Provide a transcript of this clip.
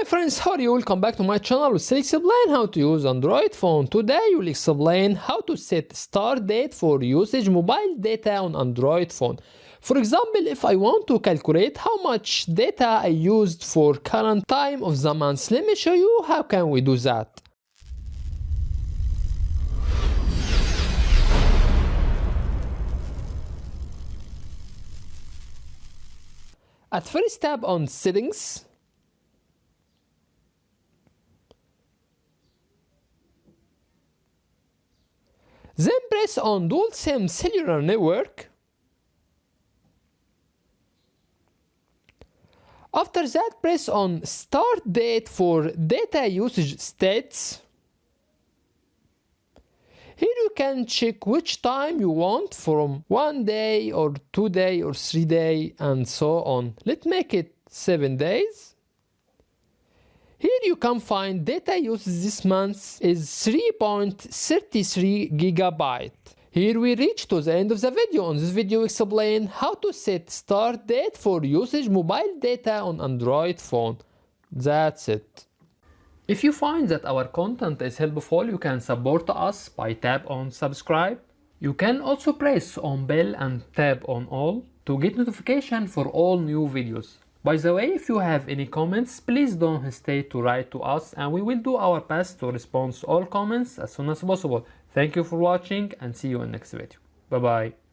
friends, how are you? Welcome back to my channel. We'll explain how to use Android phone. Today we'll explain how to set start date for usage mobile data on Android phone. For example, if I want to calculate how much data I used for current time of the month, let me show you how can we do that. At first, tap on settings. Then press on dual SIM cellular network. After that, press on start date for data usage states. Here you can check which time you want, from 1 day or 2 day or 3 day and so on. Let's make it 7 days. Here you can find data used this month is 3.33 gigabyte. Here we reach to the end of the video. On this video, explain how to set start date for usage mobile data on Android phone. That's it. If you find that our content is helpful, you can support us by tap on subscribe. You can also press on bell and tap on all to get notification for all new videos. By the way, if you have any comments, please don't hesitate to write to us and we will do our best to respond to all comments as soon as possible. Thank you for watching and see you in next video. Bye bye.